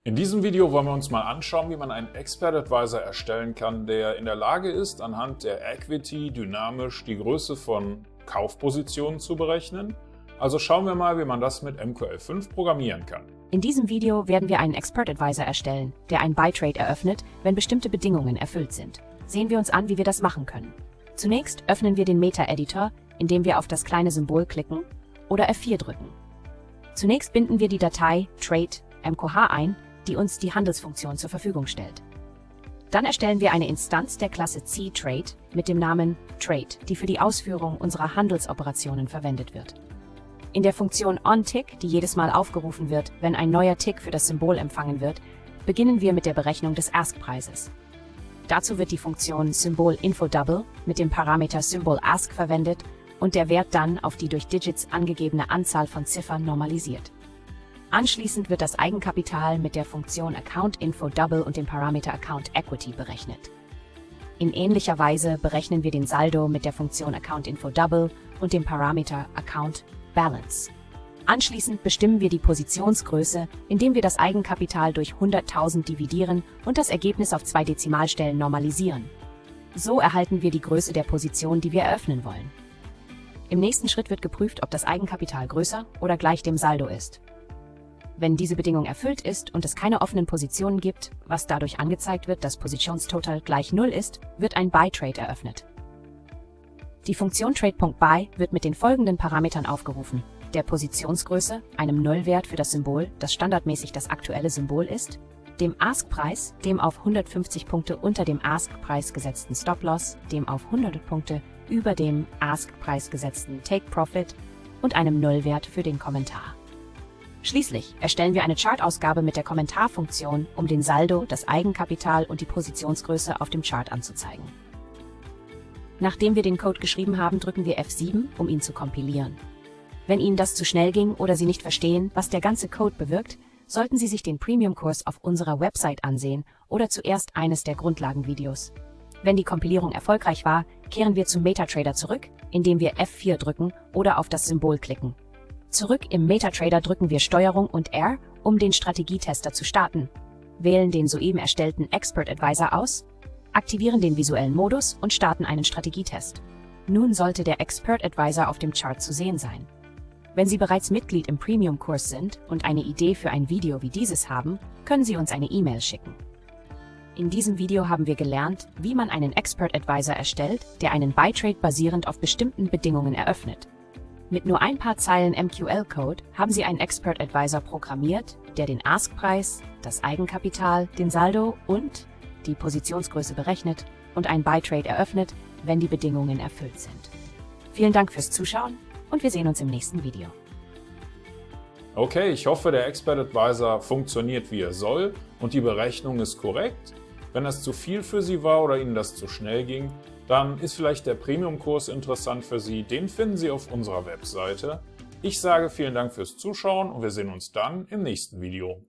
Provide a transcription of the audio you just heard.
In diesem Video wollen wir uns mal anschauen, wie man einen Expert Advisor erstellen kann, der in der Lage ist, anhand der Equity dynamisch die Größe von Kaufpositionen zu berechnen. Also schauen wir mal, wie man das mit MQL5 programmieren kann. In diesem Video werden wir einen Expert Advisor erstellen, der ein Buy Trade eröffnet, wenn bestimmte Bedingungen erfüllt sind. Sehen wir uns an, wie wir das machen können. Zunächst öffnen wir den Meta-Editor, indem wir auf das kleine Symbol klicken oder F4 drücken. Zunächst binden wir die Datei Trade MQH ein, die uns die Handelsfunktion zur Verfügung stellt. Dann erstellen wir eine Instanz der Klasse C-Trade mit dem Namen Trade, die für die Ausführung unserer Handelsoperationen verwendet wird. In der Funktion OnTick, die jedes Mal aufgerufen wird, wenn ein neuer Tick für das Symbol empfangen wird, beginnen wir mit der Berechnung des Ask-Preises. Dazu wird die Funktion Symbol-Info-Double mit dem Parameter Symbol-Ask verwendet und der Wert dann auf die durch Digits angegebene Anzahl von Ziffern normalisiert. Anschließend wird das Eigenkapital mit der Funktion Account-Info-Double und dem Parameter Account-Equity berechnet. In ähnlicher Weise berechnen wir den Saldo mit der Funktion Account-Info-Double und dem Parameter Account-Balance. Anschließend bestimmen wir die Positionsgröße, indem wir das Eigenkapital durch 100.000 dividieren und das Ergebnis auf 2 Dezimalstellen normalisieren. So erhalten wir die Größe der Position, die wir eröffnen wollen. Im nächsten Schritt wird geprüft, ob das Eigenkapital größer oder gleich dem Saldo ist. Wenn diese Bedingung erfüllt ist und es keine offenen Positionen gibt, was dadurch angezeigt wird, dass Positionstotal gleich 0 ist, wird ein Buy Trade eröffnet. Die Funktion Trade.Buy wird mit den folgenden Parametern aufgerufen: der Positionsgröße, einem Nullwert für das Symbol, das standardmäßig das aktuelle Symbol ist, dem Ask-Preis, dem auf 150 Punkte unter dem Ask-Preis gesetzten Stop-Loss, dem auf 100 Punkte über dem Ask-Preis gesetzten Take-Profit und einem Nullwert für den Kommentar. Schließlich erstellen wir eine Chartausgabe mit der Kommentarfunktion, um den Saldo, das Eigenkapital und die Positionsgröße auf dem Chart anzuzeigen. Nachdem wir den Code geschrieben haben, drücken wir F7, um ihn zu kompilieren. Wenn Ihnen das zu schnell ging oder Sie nicht verstehen, was der ganze Code bewirkt, sollten Sie sich den Premium-Kurs auf unserer Website ansehen oder zuerst eines der Grundlagenvideos. Wenn die Kompilierung erfolgreich war, kehren wir zum MetaTrader zurück, indem wir F4 drücken oder auf das Symbol klicken. Zurück im MetaTrader drücken wir STRG und R, um den Strategietester zu starten, wählen den soeben erstellten Expert Advisor aus, aktivieren den visuellen Modus und starten einen Strategietest. Nun sollte der Expert Advisor auf dem Chart zu sehen sein. Wenn Sie bereits Mitglied im Premium-Kurs sind und eine Idee für ein Video wie dieses haben, können Sie uns eine E-Mail schicken. In diesem Video haben wir gelernt, wie man einen Expert Advisor erstellt, der einen Buy Trade basierend auf bestimmten Bedingungen eröffnet. Mit nur ein paar Zeilen MQL-Code haben Sie einen Expert Advisor programmiert, der den Ask-Preis, das Eigenkapital, den Saldo und die Positionsgröße berechnet und einen Buy Trade eröffnet, wenn die Bedingungen erfüllt sind. Vielen Dank fürs Zuschauen und wir sehen uns im nächsten Video. Okay, ich hoffe, der Expert Advisor funktioniert, wie er soll und die Berechnung ist korrekt. Wenn das zu viel für Sie war oder Ihnen das zu schnell ging, dann ist vielleicht der Premium-Kurs interessant für Sie. Den finden Sie auf unserer Webseite. Ich sage vielen Dank fürs Zuschauen und wir sehen uns dann im nächsten Video.